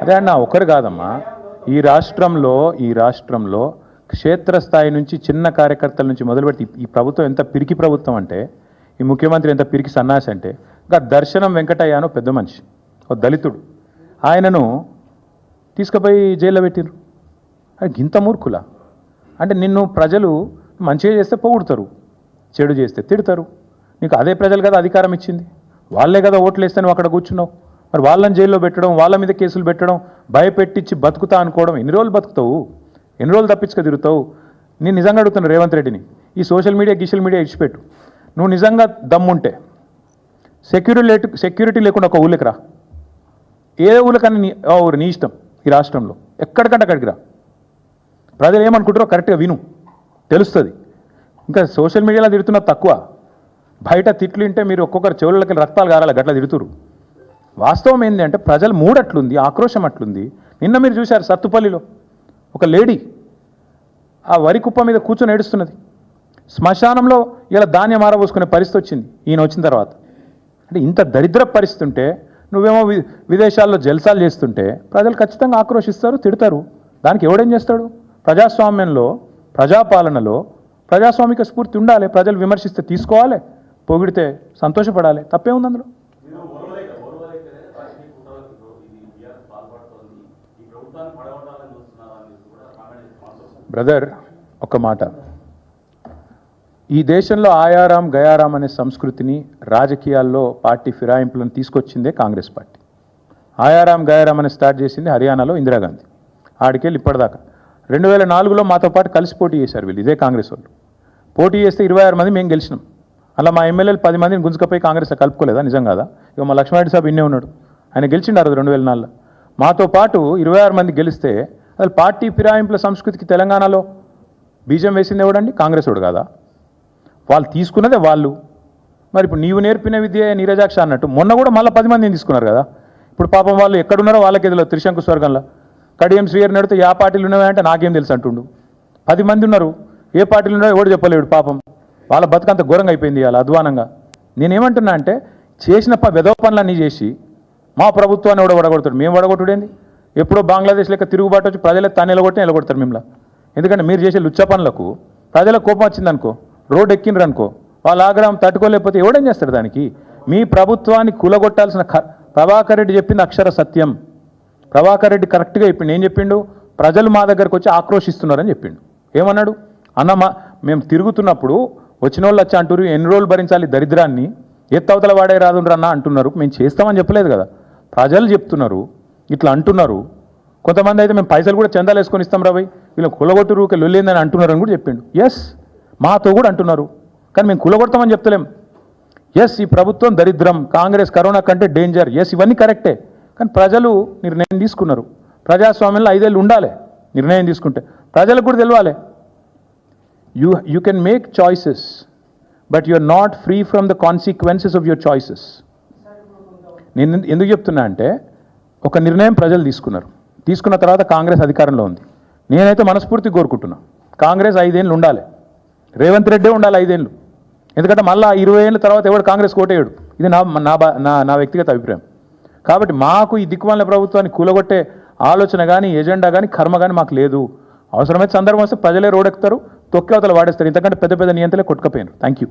అదే అన్న ఒకరు కాదమ్మా ఈ రాష్ట్రంలో క్షేత్రస్థాయి నుంచి చిన్న కార్యకర్తల నుంచి మొదలుపెట్టి ఈ ప్రభుత్వం ఎంత పిరికి ప్రభుత్వం అంటే ఈ ముఖ్యమంత్రి ఎంత పిరికి సన్నాసి అంటే ఇంకా దర్శనం వెంకటయ్య అనో పెద్ద మనిషి ఓ దళితుడు ఆయనను తీసుకుపోయి జైల్లో పెట్టిరు. అది గింత మూర్ఖులా అంటే నిన్ను ప్రజలు మంచిగా చేస్తే పొగుడుతారు, చెడు చేస్తే తిడతారు. నీకు అదే ప్రజలు కదా అధికారం ఇచ్చింది, వాళ్ళే కదా ఓట్లు వేస్తే నువ్వు అక్కడ కూర్చున్నావు. మరి వాళ్ళని జైల్లో పెట్టడం, వాళ్ళ మీద కేసులు పెట్టడం, భయపెట్టించి బతుకుతా అనుకోవడం ఎన్ని రోజులు బతుకుతావు, ఎన్ని రోజులు తప్పించుక తిరుగుతావు? నేను నిజంగా అడుగుతున్నా రేవంత్ రెడ్డిని, ఈ సోషల్ మీడియా ఇచ్చిపెట్టు. నువ్వు నిజంగా దమ్ముంటే సెక్యూరిటీ లేకుండా ఒక ఊళ్ళకి రా, ఏ ఊళ్ళకన్నా నీ ఇష్టం. ఈ రాష్ట్రంలో ఎక్కడికంటే అక్కడికి రా, ప్రజలు ఏమనుకుంటారో కరెక్ట్గా విను, తెలుస్తుంది. ఇంకా సోషల్ మీడియాలో తిడుతున్నది తక్కువ, బయట తిట్లు వింటే మీరు ఒక్కొక్కరు చెవులకి రక్తాలు గారాలి గట్లా తిడుతురు. వాస్తవం ఏంటి అంటే ప్రజల మూడ్ అట్లుంది, ఆక్రోశం అట్లుంది. నిన్న మీరు చూశారు సత్తుపల్లిలో ఒక లేడీ ఆ వరి కుప్ప మీద కూర్చొని ఏడుస్తున్నది. శ్మశానంలో ఇలా ధాన్యం ఆరబోసుకునే పరిస్థితి వచ్చింది ఈయన వచ్చిన తర్వాత. అంటే ఇంత దరిద్ర పరిస్థితి ఉంటే నువ్వేమో విదేశాల్లో జల్సాలు చేస్తుంటే ప్రజలు ఖచ్చితంగా ఆక్రోశిస్తారు, తిడతారు. దానికి ఎవడేం చేస్తాడు? ప్రజాస్వామ్యంలో, ప్రజాపాలనలో ప్రజాస్వామిక స్ఫూర్తి ఉండాలి. ప్రజలు విమర్శిస్తే తీసుకోవాలి, పొగిడితే సంతోషపడాలి. తప్పేముంది అందులో? బ్రదర్ ఒక మాట, ఈ దేశంలో ఆయారాం గయారాం అనే సంస్కృతిని రాజకీయాల్లో పార్టీ ఫిరాయింపులను తీసుకొచ్చిందే కాంగ్రెస్ పార్టీ. ఆయారాం గయారాం అని స్టార్ట్ చేసింది హర్యానాలో ఇందిరాగాంధీ. ఆడికెళ్ళి ఇప్పటిదాకా 2004లో మాతో పాటు కలిసి పోటీ చేశారు వీళ్ళు, ఇదే కాంగ్రెస్ వాళ్ళు. పోటీ చేస్తే 26 మంది మేము గెలిచినాం. అలా మా ఎమ్మెల్యేలు 10 మందిని గుంజుకపోయి కాంగ్రెస్లో కలుపుకోలేదా? నిజం కాదా? ఇక మా లక్ష్మారెడ్డి సాబ్ ఇన్నే ఉన్నాడు, ఆయన గెలిచిండారు 2004లో. మాతో పాటు 26 మంది గెలిస్తే అసలు పార్టీ ఫిరాయింపుల సంస్కృతికి తెలంగాణలో బీజం వేసింది ఎవడండి? కాంగ్రెస్ వాడు కాదా? వాళ్ళు తీసుకున్నదే వాళ్ళు. మరి ఇప్పుడు నీవు నేర్పిన విద్య నీరజాక్ష అన్నట్టు మొన్న కూడా మళ్ళీ 10 మందిని తీసుకున్నారు కదా. ఇప్పుడు పాపం వాళ్ళు ఎక్కడున్నారో వాళ్ళకి ఎదులో త్రిశంకు స్వర్గంలో కడియం శ్రీయర్ నడితే ఏ పార్టీలు ఉన్నాయా అంటే నాకేం తెలుసు అంటుండు. 10 మంది ఉన్నారు, ఏ పార్టీలు ఉన్నాయో ఎవడు చెప్పలేడు. పాపం వాళ్ళ బతుకంత ఘోరంగా అయిపోయింది ఇవాళ అధ్వానంగా. నేనేమంటున్నా అంటే చేసిన వెధవ పనులన్నీ చేసి మా ప్రభుత్వాన్ని ఎవడో వడగొడతాడు. మేము వడగొట్టుడేంది? ఎప్పుడో బంగ్లాదేశ్ లెక్క తిరుగుబాటు వచ్చి ప్రజలకు తను నిలగొట్టి నిలగొడతారు మిమ్మల్ని. ఎందుకంటే మీరు చేసే లుచ్చ పనులకు ప్రజలకు కోపం వచ్చిందనుకో, రోడ్డు ఎక్కినరు అనుకో, వాళ్ళ ఆగ్రహం తట్టుకోలేకపోతే ఎవడేం చేస్తాడు దానికి? మీ ప్రభుత్వాన్ని కూలగొట్టాల్సిన ప్రభాకర్ రెడ్డి చెప్పింది అక్షర సత్యం. ప్రభాకర్ రెడ్డి కరెక్ట్గా చెప్పిండు. ఏం చెప్పిండు? ప్రజలు మా దగ్గరకు వచ్చి ఆక్రోషిస్తున్నారని చెప్పిండు. ఏమన్నాడు? అన్న మేము తిరుగుతున్నప్పుడు వచ్చిన వాళ్ళు వచ్చి అంటారు ఎన్ని రోజులు భరించాలి దరిద్రాన్ని, ఎత్తవతల వాడే రాదుండ్రన్నా అంటున్నారు. మేము చేస్తామని చెప్పలేదు కదా, ప్రజలు చెప్తున్నారు, ఇట్లా అంటున్నారు. కొంతమంది అయితే మేము పైసలు కూడా చందాలు వేసుకొని ఇస్తాం రాబోయ్, వీళ్ళు కులగొట్టు రూకే లొల్లిందని అంటున్నారు అని కూడా చెప్పిండు. ఎస్, మాతో కూడా అంటున్నారు, కానీ మేము కులగొడతామని చెప్తలేం. ఎస్, ఈ ప్రభుత్వం దరిద్రం, కాంగ్రెస్ కరోనా కంటే డేంజర్, ఎస్ ఇవన్నీ కరెక్టే. కానీ ప్రజలు నిర్ణయం తీసుకున్నారు. ప్రజాస్వామ్యంలో 5 ఏళ్ళు ఉండాలి. నిర్ణయం తీసుకుంటే ప్రజలకు కూడా తెలియాలి. You can make choices but you are not free from the consequences of your choices. నేను ఎందుకు చెప్తున్నా అంటే ఒక నిర్ణయం ప్రజలు తీసుకున్న తర్వాత కాంగ్రెస్ అధికారంలో ఉంది. నేనైతే మనస్ఫూర్తి కోరుకుంటున్నా కాంగ్రెస్ 5 ఏళ్ళు ఉండాలి, రేవంత్ రెడ్డే ఉండాలి 5 ఏళ్ళు. ఎందుకంటే మళ్ళీ 20 ఏళ్ళ తర్వాత ఎవడు కాంగ్రెస్ కోటేయడు. ఇది నా వ్యక్తిగత అభిప్రాయం. కాబట్టి మాకు ఈ దిక్కుమాలిన ప్రభుత్వాన్ని కూలగొట్టే ఆలోచన కానీ, ఎజెండా కానీ, కర్మ కానీ మాకు లేదు. అవసరమైతే సందర్భం వస్తే ప్రజలే రోడెక్కుతారు, తొక్కి అవతల వాడేస్తారు. ఇంతకంటే పెద్ద నియంత్రణలే కొట్టుకపోయారు. Thank you.